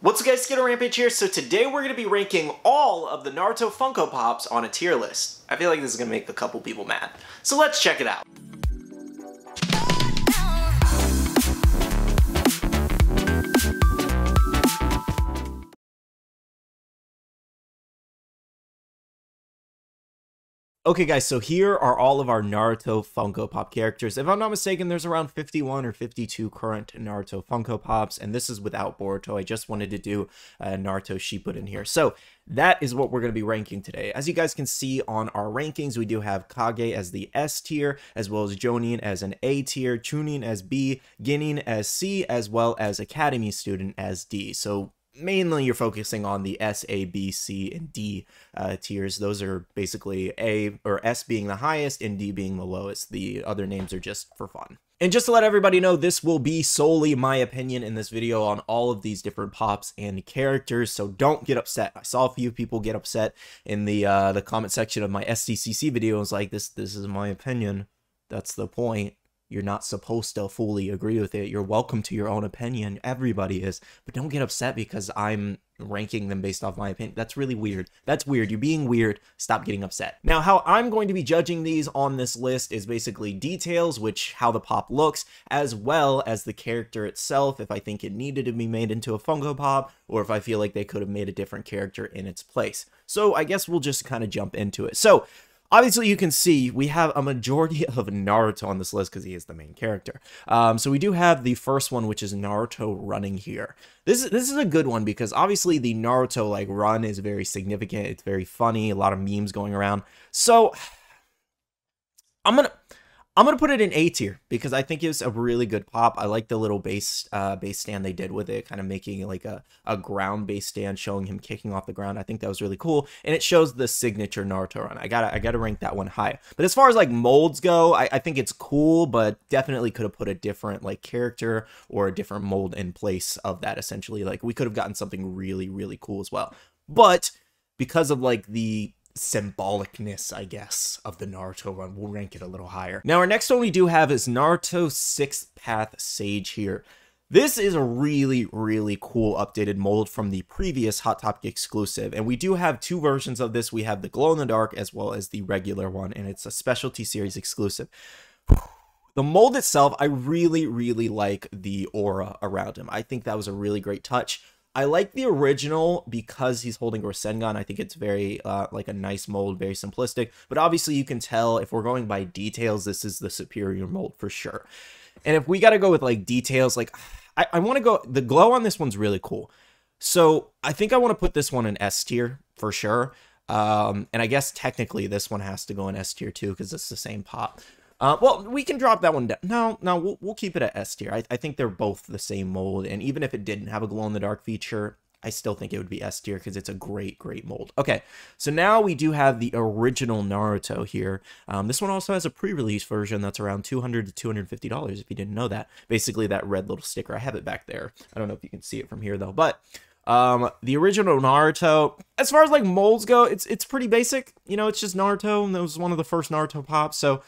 What's up guys, Skittlerampage here. So today we're going to be ranking all of the Naruto Funko Pops on a tier list. I feel like this is going to make a couple people mad. So let's check it out. Okay guys, so here are all of our Naruto Funko Pop characters. If I'm not mistaken, there's around 51 or 52 current Naruto Funko Pops, and this is without Boruto. I just wanted to do Naruto Shippuden here. So that is what we're going to be ranking today. As you guys can see on our rankings, we do have Kage as the S tier, as well as Jonin as an A tier, Chunin as B, Ginin as C, as well as Academy Student as D. So mainly you're focusing on the S, A, B, C, and D tiers. Those are basically A or S being the highest and D being the lowest. The other names are just for fun. And just to let everybody know, this will be solely my opinion in this video on all of these different pops and characters, so don't get upset. I saw a few people get upset in the comment section of my SDCC video. I was like, this is my opinion. That's the point. You're not supposed to fully agree with it. You're welcome to your own opinion. Everybody is. But don't get upset because I'm ranking them based off my opinion. That's really weird. That's weird. You're being weird. Stop getting upset. Now, how I'm going to be judging these on this list is basically details, which how the pop looks, as well as the character itself, if I think it needed to be made into a Funko Pop, or if I feel like they could have made a different character in its place. So I guess we'll just kind of jump into it. So obviously, you can see we have a majority of Naruto on this list because he is the main character. So we do have the first one, which is Naruto running here. This is a good one because obviously the Naruto like run is very significant. It's very funny. A lot of memes going around. So I'm gonna put it in A tier because I think it's a really good pop. I like the little base stand they did with it, kind of making it like a ground base stand, showing him kicking off the ground. I think that was really cool, and it shows the signature Naruto run. I gotta rank that one high. But as far as like molds go, I think it's cool, but definitely could have put a different like character or a different mold in place of that. Essentially, like we could have gotten something really cool as well. But because of like the symbolicness, I guess, of the Naruto run, we'll rank it a little higher. Now, our next one we do have is Naruto Sixth Path Sage here. This is a really cool updated mold from the previous Hot Topic exclusive, and we do have two versions of this. We have the glow-in-the-dark as well as the regular one, and it's a specialty series exclusive. The mold itself, I really like the aura around him. I think that was a really great touch. I like the original because he's holding Rasengan. I think it's very, like a nice mold, very simplistic. But obviously you can tell if we're going by details, this is the superior mold for sure. And if we got to go with like details, like I want to go, the glow on this one's really cool. So I think I want to put this one in S tier for sure. And I guess technically this one has to go in S tier too because it's the same pop. Well, we can drop that one down. No, we'll keep it at S tier. I think they're both the same mold, and even if it didn't have a glow-in-the-dark feature, I still think it would be S tier because it's a great mold. Okay, so now we do have the original Naruto here. This one also has a pre-release version that's around $200 to $250 if you didn't know that. Basically, that red little sticker. I have it back there. I don't know if you can see it from here, though, but the original Naruto, as far as like molds go, it's pretty basic. You know, it's just Naruto, and that was one of the first Naruto pops, so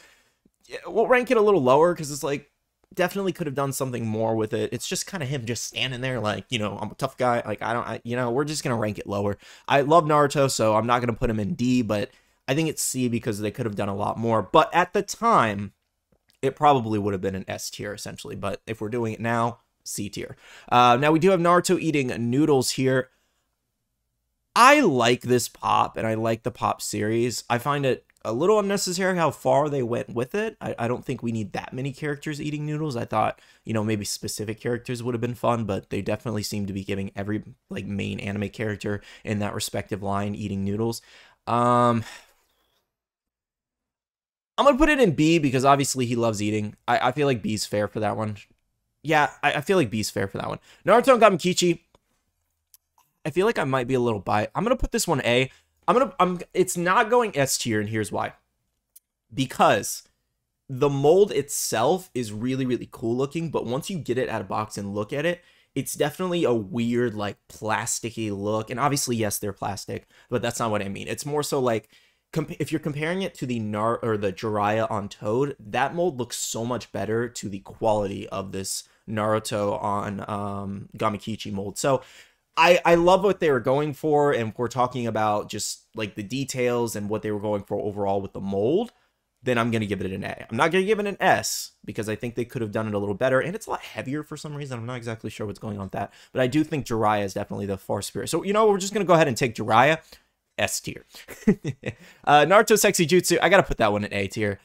we'll rank it a little lower because it's like definitely could have done something more with it. It's just kind of him just standing there like, you know, I'm a tough guy. Like we're just going to rank it lower. I love Naruto, so I'm not going to put him in D, but I think it's C because they could have done a lot more. But at the time, it probably would have been an S tier essentially. But if we're doing it now, C tier. Now we do have Naruto eating noodles here. I like this pop and I like the pop series. I find it a little unnecessary how far they went with it. I don't think we need that many characters eating noodles. I thought, you know, maybe specific characters would have been fun, but they definitely seem to be giving every like main anime character in that respective line eating noodles. I'm gonna put it in B because obviously he loves eating. I feel like B's fair for that one. Yeah, I feel like B's fair for that one. Naruto and Gamakichi, I feel like I might be a little biased. I'm gonna put this one A. It's not going S tier, and here's why. Because the mold itself is really cool looking, but once you get it out of box and look at it, it's definitely a weird, like, plasticky look. And obviously, yes, they're plastic, but that's not what I mean. It's more so like, if you're comparing it to the Jiraiya on Toad, that mold looks so much better to the quality of this Naruto on Gamakichi mold. So I love what they were going for, and if we're talking about just like the details and what they were going for overall with the mold, then I'm going to give it an A. I'm not going to give it an S because I think they could have done it a little better, and it's a lot heavier for some reason. I'm not exactly sure what's going on with that, but I do think Jiraiya is definitely the far superior. So, you know, we're just going to go ahead and take Jiraiya, S tier. Naruto Sexy Jutsu, I got to put that one in A tier.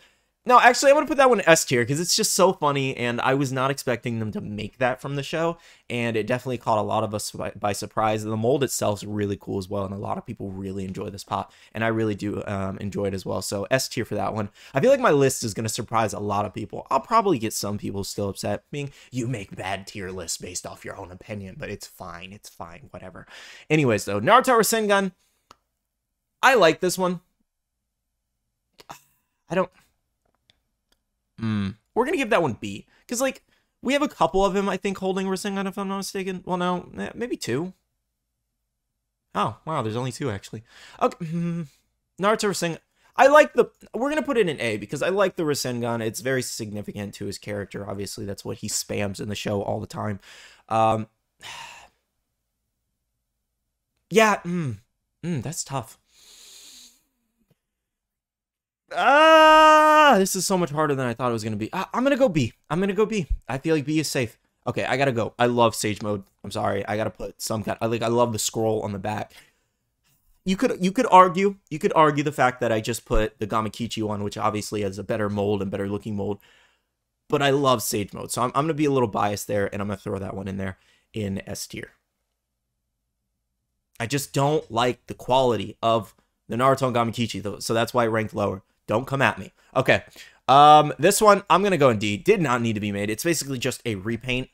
No, actually, I'm going to put that one in S tier because it's just so funny, and I was not expecting them to make that from the show, and it definitely caught a lot of us by surprise. The mold itself is really cool as well, and a lot of people really enjoy this pop, and I really do enjoy it as well, so S tier for that one. I feel like my list is going to surprise a lot of people. I'll probably get some people still upset, being, you make bad tier lists based off your own opinion, but it's fine, whatever. Anyways, though, Naruto Rasengan, I like this one. I don't... We're gonna give that one B, because like we have a couple of him, I think, holding Rasengan, if I'm not mistaken. Well, no, maybe 2. Oh wow, there's only 2 actually. Okay, Naruto Rasengan. I like the. We're gonna put it in A because I like the Rasengan. It's very significant to his character. Obviously, that's what he spams in the show all the time. Yeah, that's tough. This is so much harder than I thought it was going to be. I'm going to go B. I feel like B is safe. Okay, I got to go. I love Sage Mode. I'm sorry. I got to put some kind I love the scroll on the back. You could argue the fact that I just put the Gamakichi one, which obviously has a better mold and better looking mold. But I love Sage Mode. So I'm going to be a little biased there, and I'm going to throw that one in there in S tier. I just don't like the quality of the Naruto and Gamakichi, though, so that's why it ranked lower. Don't come at me. Okay. This one, I'm going to go in D. Did not need to be made. It's basically just a repaint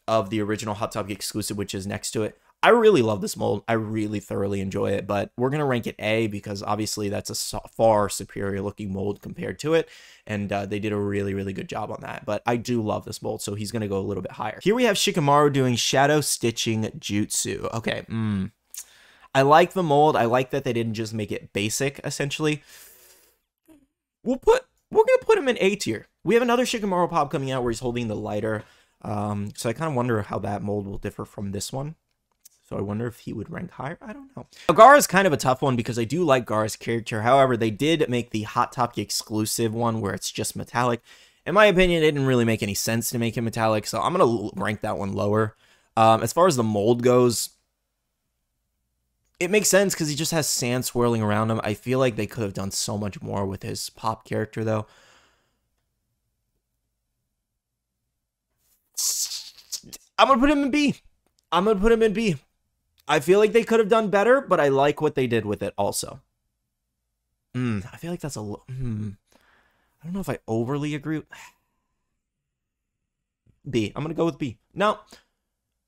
of the original Hot Topic exclusive, which is next to it. I really love this mold. I really thoroughly enjoy it, but we're going to rank it A because obviously that's a far superior looking mold compared to it, and they did a really, really good job on that. But I do love this mold, so he's going to go a little bit higher. Here we have Shikamaru doing Shadow Stitching Jutsu. Okay, I like the mold. I like that they didn't just make it basic, essentially. We're gonna put him in A tier. We have another Shikamaru pop coming out where he's holding the lighter. So I kind of wonder how that mold will differ from this one. So I wonder if he would rank higher. I don't know. Gaara is kind of a tough one because I do like Gaara's character. However, they did make the Hot Topic exclusive one where it's just metallic. In my opinion, it didn't really make any sense to make him metallic, so I'm gonna rank that one lower. As far as the mold goes, it makes sense because he just has sand swirling around him. I feel like they could have done so much more with his pop character, though. I'm going to put him in B. I feel like they could have done better, but I like what they did with it also. I feel like that's a little... I don't know if I overly agree. B. I'm going to go with B. No,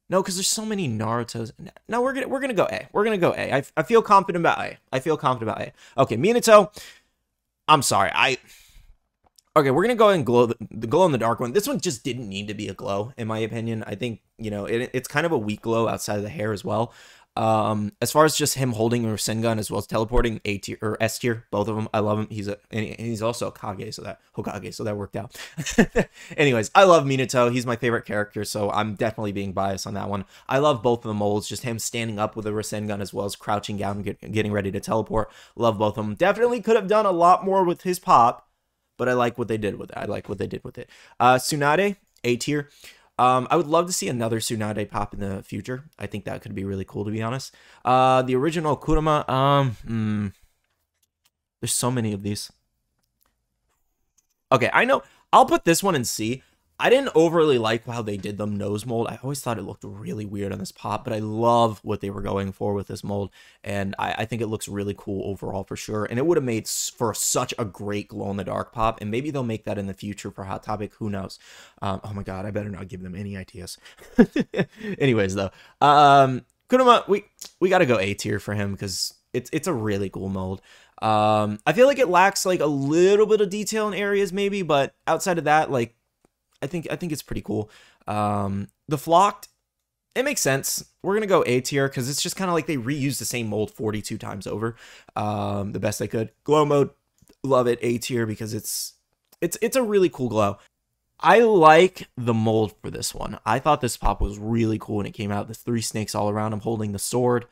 because there's so many Narutos. No, we're gonna go A. We're gonna go A. I feel confident about A. Okay, Minato. I'm sorry. Okay, we're gonna go ahead and the glow in the dark one. This one just didn't need to be a glow, in my opinion. I think, you know, it's kind of a weak glow outside of the hair as well. As far as just him holding a Rasengan as well as teleporting, A tier or S tier, both of them. I love him. He's also a Hokage, so that worked out. Anyways, I love Minato. He's my favorite character, so I'm definitely being biased on that one. I love both of the molds, just him standing up with a Rasengan as well as crouching down, getting ready to teleport. Love both of them. Definitely could have done a lot more with his pop, but I like what they did with it. Tsunade, A tier. I would love to see another Tsunade pop in the future. I think that could be really cool, to be honest. The original Kurama, there's so many of these. Okay, I know. I'll put this one in C. I didn't overly like how they did the nose mold. I always thought it looked really weird on this pop, but I love what they were going for with this mold, and I think it looks really cool overall for sure, and it would have made for such a great glow-in-the-dark pop, and maybe they'll make that in the future for Hot Topic, who knows. Oh my god, I better not give them any ideas. Anyways, though, Kurama, we gotta go A tier for him, because it's a really cool mold. I feel like it lacks, like, a little bit of detail in areas, maybe, but outside of that, like, I think it's pretty cool. The Flocked, it makes sense. We're gonna go A tier because it's just kind of like they reused the same mold 42 times over, the best they could. Glow mode, love it. A tier because it's a really cool glow. I like the mold for this one. I thought this pop was really cool when it came out. There's 3 snakes all around him holding the sword.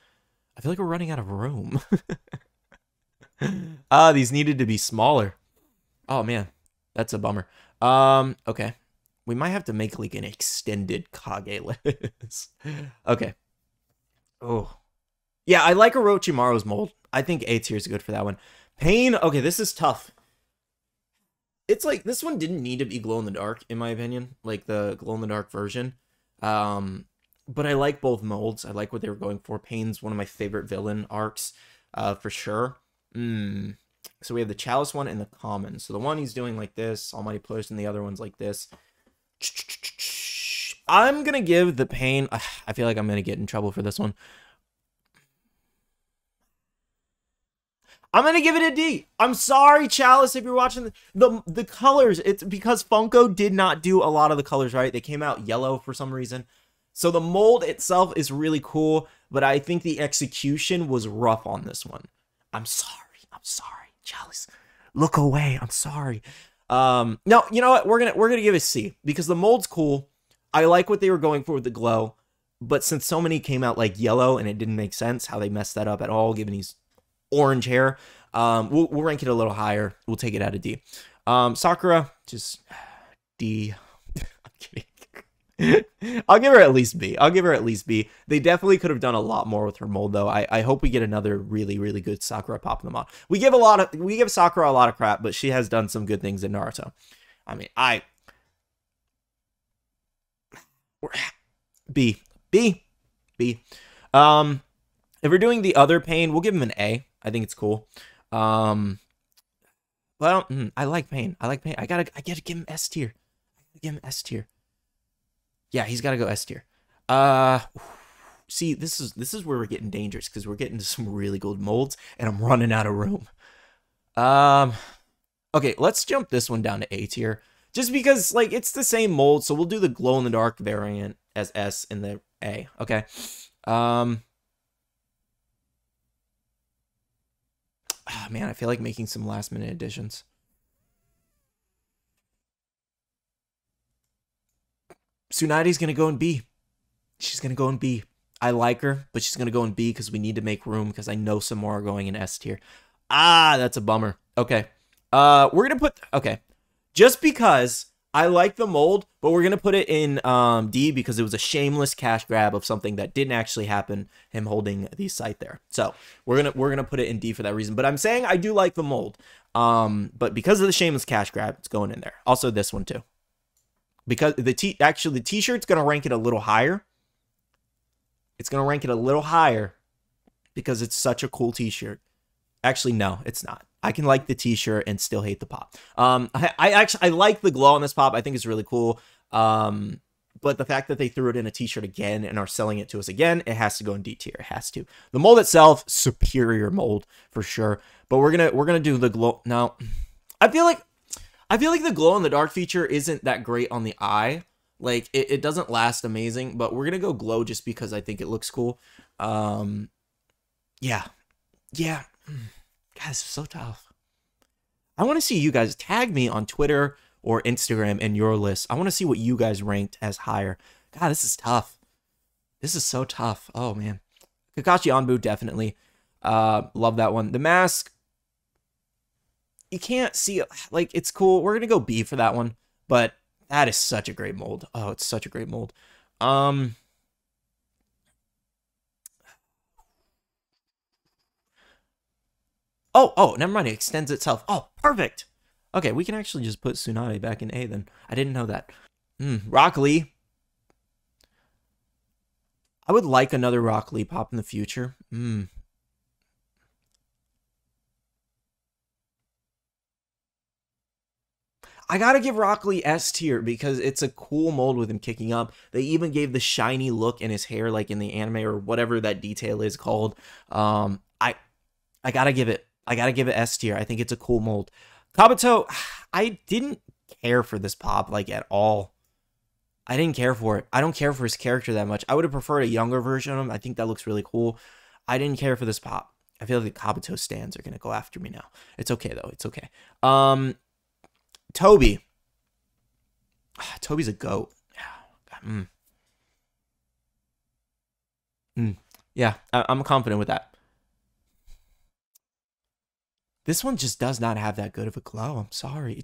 I feel like we're running out of room. These needed to be smaller. Oh, man. That's a bummer. Okay. We might have to make, like, an extended Kage list. Okay. Oh. Yeah, I like Orochimaru's mold. I think A tier is good for that one. Pain. Okay, this is tough. It's like, this one didn't need to be glow-in-the-dark, in my opinion. Like, the glow-in-the-dark version. But I like both molds. I like what they were going for. Pain's one of my favorite villain arcs, for sure. So we have the Chalice one and the Common. So the one he's doing like this, Almighty Push, and the other one's like this. I'm going to give the Pain... I feel like I'm going to get in trouble for this one. I'm going to give it a D. I'm sorry, Chalice, if you're watching the colors. It's because Funko did not do a lot of the colors right. They came out yellow for some reason. So the mold itself is really cool, but I think the execution was rough on this one. I'm sorry. I'm sorry, Chalice. Look away. I'm sorry. No, you know what? We're gonna give it a C because the mold's cool. I like what they were going for with the glow, but since so many came out like yellow and it didn't make sense how they messed that up at all, given he's orange hair, we'll rank it a little higher. We'll take it out of D. Sakura, just D. I'm kidding. I'll give her at least B. I'll give her at least B. They definitely could have done a lot more with her mold, though. I hope we get another really, really good Sakura pop in the mod. We give Sakura a lot of crap, but she has done some good things in Naruto. I mean, B. If we're doing the other Pain, we'll give him an A. I think it's cool. Well, I like Pain. I gotta give him S tier. Give him S tier. Yeah, he's got to go S tier. See, this is where we're getting dangerous because we're getting to some really good molds, and I'm running out of room. Okay, let's jump this one down to A tier, just because like it's the same mold, so we'll do the glow in the dark variant as S in the A. Okay. Man, I feel like making some last minute additions. Tsunadi's going to go in B. She's going to go in B. I like her, but she's going to go in B because we need to make room because I know some more are going in S tier. That's a bummer. Okay. We're going to put... Okay. Just because I like the mold, but we're going to put it in D because it was a shameless cash grab of something that didn't actually happen, him holding the site there. So we're going to put it in D for that reason. But I'm saying I do like the mold. But because of the shameless cash grab, it's going in there. Also this one too. Because the t-shirt's going to rank it a little higher. It's going to rank it a little higher because it's such a cool t-shirt. Actually, no, it's not. I can like the t-shirt and still hate the pop. I like the glow on this pop. I think it's really cool. But the fact that they threw it in a t-shirt again and are selling it to us again, it has to go in D tier. It has to. The mold itself, superior mold for sure. But we're gonna do the glow. Now, I feel like the glow in the dark feature isn't that great on the eye. Like it doesn't last amazing, but we're gonna go glow just because I think it looks cool. Yeah. Guys, it's so tough. I want to see you guys tag me on Twitter or Instagram in your list. I want to see what you guys ranked as higher. God, this is tough. This is so tough. Oh man, Kakashi Anbu definitely. Love that one. The mask. You can't see it. Like, it's cool. We're gonna go B for that one, but that is such a great mold. Oh, it's such a great mold. Oh, never mind. It extends itself. Oh, perfect. Okay, we can actually just put Tsunade back in A then. I didn't know that. Rock Lee. I would like another Rock Lee pop in the future. I gotta give Rock Lee S tier because it's a cool mold with him kicking up. They even gave the shiny look in his hair, like in the anime or whatever that detail is called. I gotta give it S tier. I think it's a cool mold. Kabuto, I didn't care for this pop like at all. I didn't care for it. I don't care for his character that much. I would have preferred a younger version of him. I think that looks really cool. I didn't care for this pop. I feel like the Kabuto stands are gonna go after me now. It's okay though. It's okay. Toby. Toby's a goat. Mm. Mm. Yeah, I'm confident with that. This one just does not have that good of a glow. I'm sorry.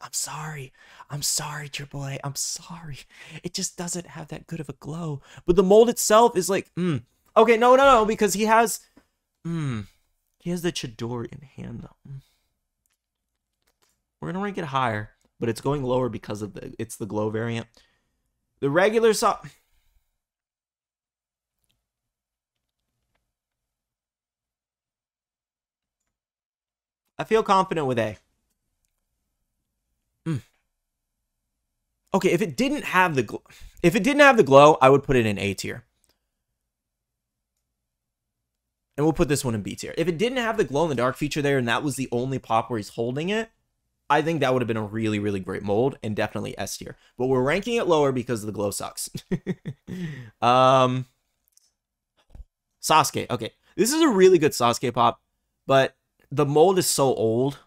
I'm sorry. I'm sorry, Triple A. I'm sorry. It just doesn't have that good of a glow. But the mold itself is like, Okay, no, because he has, he has the Chidori in hand, though. We're gonna rank it higher, but it's going lower because of it's the glow variant. The regular I feel confident with A. Okay, if it didn't have the glow, I would put it in A tier. And we'll put this one in B tier. If it didn't have the glow in the dark feature there, and that was the only pop where he's holding it, I think that would have been a really, really great mold, and definitely S tier. But we're ranking it lower because the glow sucks. Sasuke. Okay, this is a really good Sasuke pop, but the mold is so old.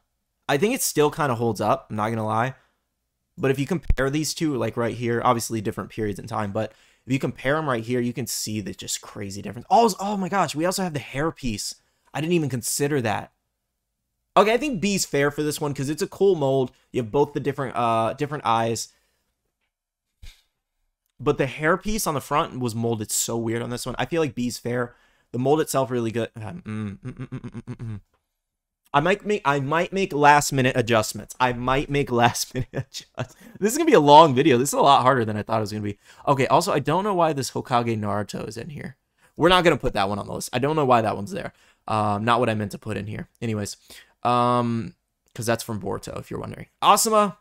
I think it still kind of holds up. I'm not gonna lie. But if you compare these two, like right here, obviously different periods in time, but if you compare them right here, you can see the just crazy difference. Oh my gosh, we also have the hair piece. I didn't even consider that. Okay, I think B's fair for this one because it's a cool mold. You have both the different eyes. But the hair piece on the front was molded so weird on this one. I feel like B's fair. The mold itself really good. I might make last minute adjustments. This is gonna be a long video. This is a lot harder than I thought it was gonna be. Okay, also I don't know why this Hokage Naruto is in here. We're not gonna put that one on the list. I don't know why that one's there. Not what I meant to put in here. Anyways, because that's from Boruto, if you're wondering. Asuma,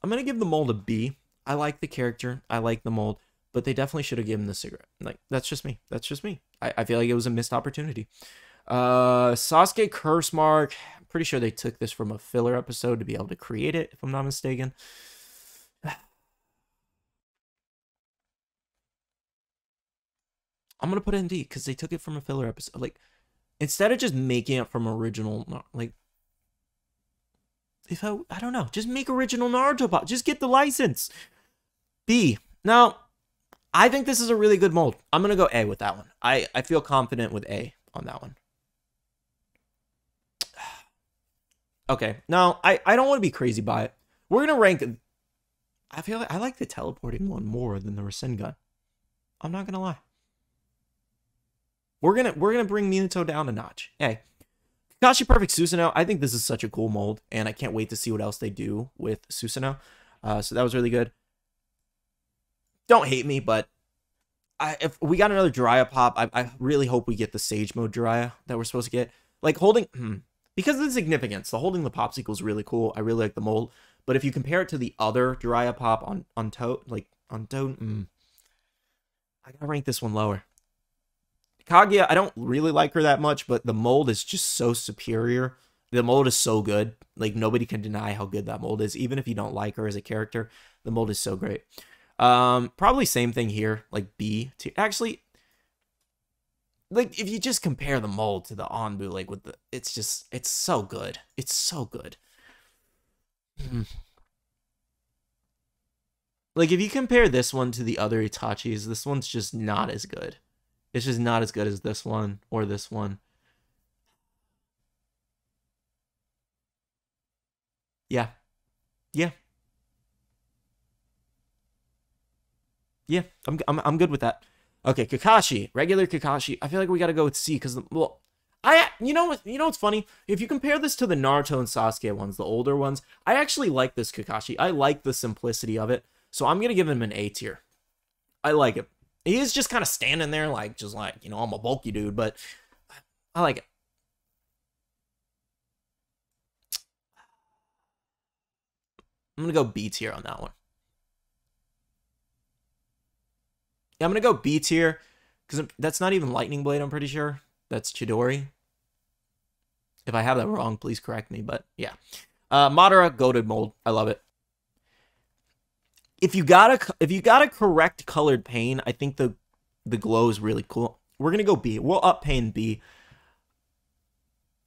I'm gonna give the mold a B. I like the character. I like the mold, but they definitely should have given the cigarette. Like, that's just me. That's just me. I feel like it was a missed opportunity. Sasuke Curse Mark. I'm pretty sure they took this from a filler episode to be able to create it, if I'm not mistaken. I'm gonna put it in D because they took it from a filler episode. Like, instead of just making it from original, like, if I don't know, just make original Naruto pop. Just get the license. B. Now, I think this is a really good mold. I'm gonna go A with that one. I feel confident with A on that one. Okay, now I don't want to be crazy by it. We're gonna rank. I feel like I like the teleporting one more than the Rasengan. I'm not gonna lie. We're gonna bring Minato down a notch. Hey, Kakashi Perfect Susanoo. I think this is such a cool mold, and I can't wait to see what else they do with Susanoo. So that was really good. Don't hate me, but if we got another Jiraiya pop, I really hope we get the Sage Mode Jiraiya that we're supposed to get. Like holding. Because of the significance, the holding the popsicle is really cool. I really like the mold. But if you compare it to the other Jiraiya pop on Toad, I gotta rank this one lower. Kaguya, I don't really like her that much, but the mold is just so superior. The mold is so good. Like, nobody can deny how good that mold is. Even if you don't like her as a character, the mold is so great. Probably same thing here, like B. Actually, like, if you just compare the mold to the Anbu, like, with the, it's so good. It's so good. Like, if you compare this one to the other Itachis, this one's just not as good. It's just not as good as this one or this one. Yeah. Yeah. Yeah, I'm good with that. Okay, Kakashi, regular Kakashi. I feel like we gotta go with C because well, you know what's funny? If you compare this to the Naruto and Sasuke ones, the older ones, I actually like this Kakashi. I like the simplicity of it, so I'm gonna give him an A tier. I like it. He is just kind of standing there, like just like I'm a bulky dude, but I like it. I'm gonna go B tier on that one. Yeah, I'm gonna go B tier because that's not even Lightning Blade. I'm pretty sure that's Chidori. If I have that wrong, please correct me. But yeah, Madara goated mold. I love it. If you got a correct colored pain, I think the glow is really cool. We're gonna go B. We'll up pain B.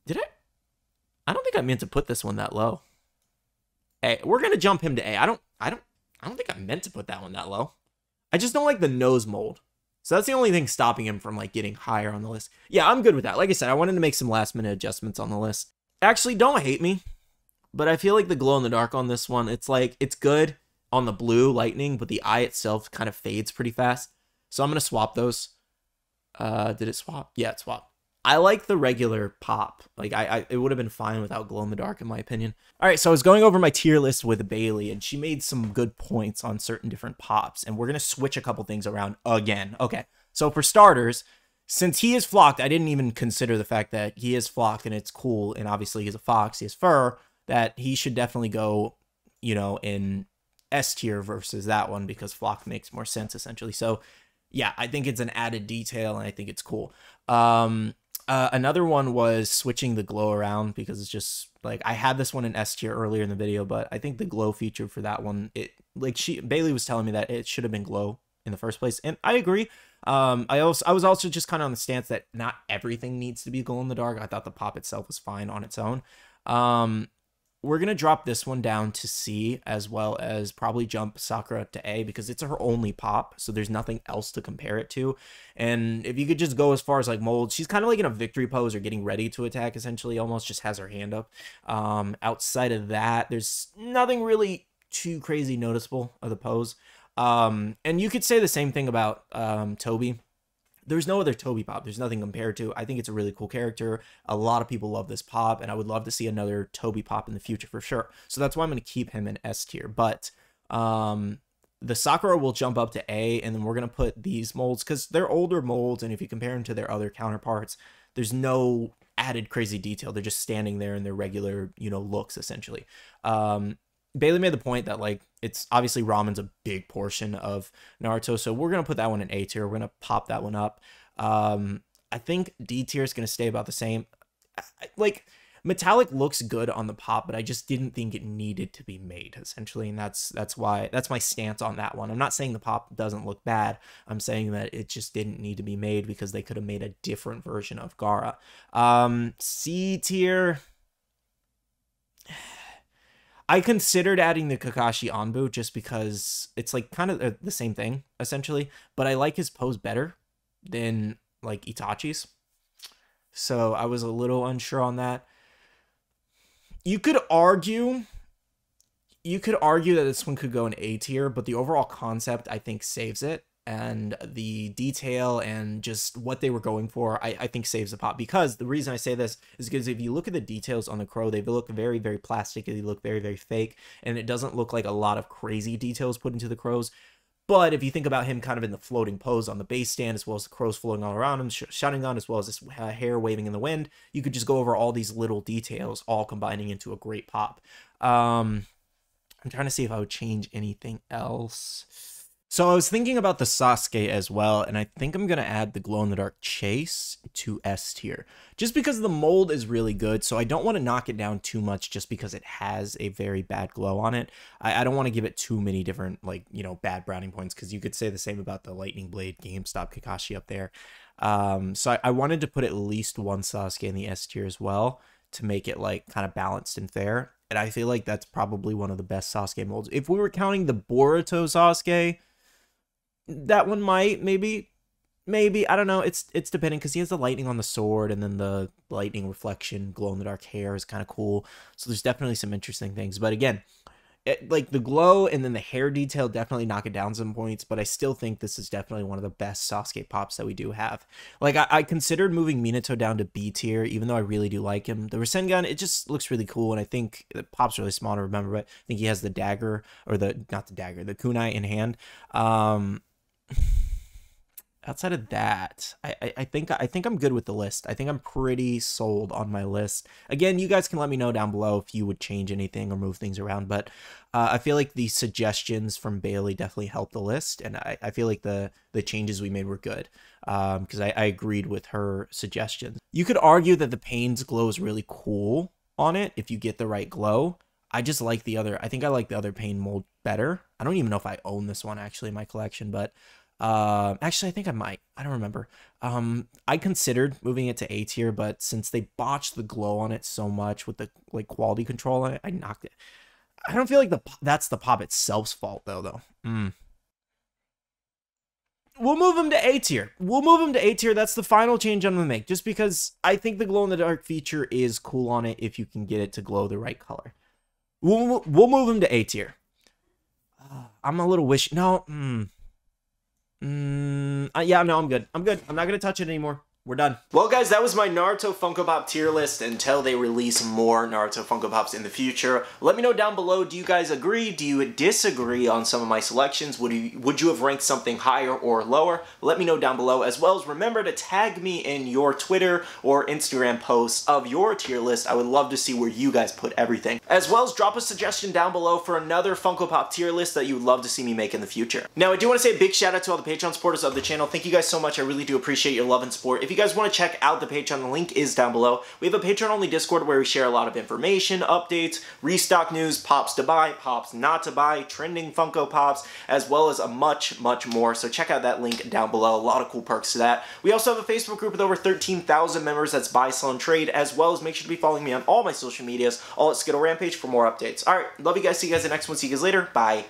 Did I? I don't think I meant to put this one that low. A. We're gonna jump him to A. I don't think I meant to put that one that low. I just don't like the nose mold. So that's the only thing stopping him from like getting higher on the list. Yeah, I'm good with that. Like I said, I wanted to make some last minute adjustments on the list. Actually, don't hate me, but I feel like the glow in the dark on this one, it's like, it's good on the blue lightning, but the eye itself kind of fades pretty fast. So I'm going to swap those. Did it swap? Yeah, it swapped. I like the regular pop. Like, it would have been fine without glow in the dark, in my opinion. All right, so I was going over my tier list with Bailey, and she made some good points on certain different pops, and we're going to switch a couple things around again. Okay, so for starters, since he is flocked, I didn't even consider the fact that he is flocked, and it's cool, and obviously he's a fox, he has fur, that he should definitely go, you know, in S tier versus that one, because flock makes more sense, essentially. So, yeah, I think it's an added detail, and I think it's cool. Another one was switching the glow around, because it's just like, I had this one in S tier earlier in the video, but I think the glow feature for that one, Bailey was telling me that it should have been glow in the first place, and I agree. I was also just kind of on the stance that not everything needs to be glow in the dark. I thought the pop itself was fine on its own. We're going to drop this one down to C, as well as probably jump Sakura to A, because it's her only pop, so there's nothing else to compare it to. And if you could just go as far as like mold, she's kind of like in a victory pose or getting ready to attack, essentially, almost just has her hand up. Outside of that, there's nothing really too crazy noticeable of the pose. And you could say the same thing about Toby. There's no other Toby pop. There's nothing compared to. I think it's a really cool character. A lot of people love this pop, and I would love to see another Toby pop in the future for sure. So that's why I'm going to keep him in S tier. But the Sakura will jump up to A, and then we're going to put these molds, because they're older molds, and if you compare them to their other counterparts, there's no added crazy detail. They're just standing there in their regular, you know, looks, essentially. Bailey made the point that, like, it's obviously ramen's a big portion of Naruto, so we're going to put that one in A tier. We're going to pop that one up. I think D tier is going to stay about the same. Like, metallic looks good on the pop, but I just didn't think it needed to be made, essentially, and that's my stance on that one. I'm not saying the pop doesn't look bad. I'm saying that it just didn't need to be made, because they could have made a different version of Gaara. C tier, I considered adding the Kakashi Anbu, just because it's like kind of the same thing, essentially, but I like his pose better than like Itachi's. So I was a little unsure on that. You could argue that this one could go in A tier, but the overall concept, I think, saves it. And the detail and just what they were going for, I think saves the pop. Because the reason I say this is because if you look at the details on the crow, they look very, very plastic. They look very, very fake. And it doesn't look like a lot of crazy details put into the crows. But if you think about him kind of in the floating pose on the base stand, as well as the crows floating all around him, shouting on, as well as his hair waving in the wind, you could just go over all these little details, all combining into a great pop. I'm trying to see if I would change anything else. So I was thinking about the Sasuke as well, and I think I'm going to add the glow-in-the-dark Chase to S tier. Just because the mold is really good, so I don't want to knock it down too much just because it has a very bad glow on it. I don't want to give it too many different, like, you know, bad browning points, because you could say the same about the Lightning Blade GameStop Kakashi up there. So I wanted to put at least one Sasuke in the S tier as well, to make it, like, kind of balanced and fair. And I feel like that's probably one of the best Sasuke molds. If we were counting the Boruto Sasuke, that one might, maybe, I don't know. It's depending, because he has the lightning on the sword, and then the lightning reflection, glow in the dark hair is kind of cool. So there's definitely some interesting things. But again, like the glow and then the hair detail definitely knock it down some points. But I still think this is definitely one of the best Sasuke pops that we do have. Like, I considered moving Minato down to B tier, even though I really do like him. The Rasengan, it just looks really cool, and I think the pop's really small to remember. But I think he has the dagger, or the kunai in hand. Outside of that, I think I'm good with the list. I think I'm pretty sold on my list. Again, you guys can let me know down below if you would change anything or move things around, but I feel like the suggestions from Bailey definitely helped the list, and I feel like the changes we made were good, because I agreed with her suggestions. You could argue that the Pain's glow is really cool on it if you get the right glow. I just like I think I like the other Pain mold better. I don't even know if I own this one actually in my collection, but actually I think I might. I don't remember. I considered moving it to A tier, but since they botched the glow on it so much with the like quality control on it, I knocked it. I don't feel like that's the pop itself's fault, though. We'll move him to A tier. That's the final change I'm going to make, just because I think the glow-in-the-dark feature is cool on it if you can get it to glow the right color. We'll move him to A tier. I'm a little No. Yeah, no, I'm good. I'm not going to touch it anymore. We're done. Well, guys, that was my Naruto Funko Pop tier list until they release more Naruto Funko Pops in the future. Let me know down below, do you guys agree? Do you disagree on some of my selections? Would you have ranked something higher or lower? Let me know down below, as well as remember to tag me in your Twitter or Instagram posts of your tier list. I would love to see where you guys put everything. As well as drop a suggestion down below for another Funko Pop tier list that you would love to see me make in the future. Now, I do want to say a big shout out to all the Patreon supporters of the channel. Thank you guys so much. I really do appreciate your love and support. If you guys want to check out the Patreon, the link is down below. We have a Patreon-only Discord where we share a lot of information, updates, restock news, pops to buy, pops not to buy, trending Funko Pops, as well as a much more. So check out that link down below. A lot of cool perks to that. We also have a Facebook group with over 13,000 members that's buy, sell, and trade, as well as make sure to be following me on all my social medias, all at Skittlerampage for more updates. Alright, love you guys. See you guys in the next one. See you guys later. Bye.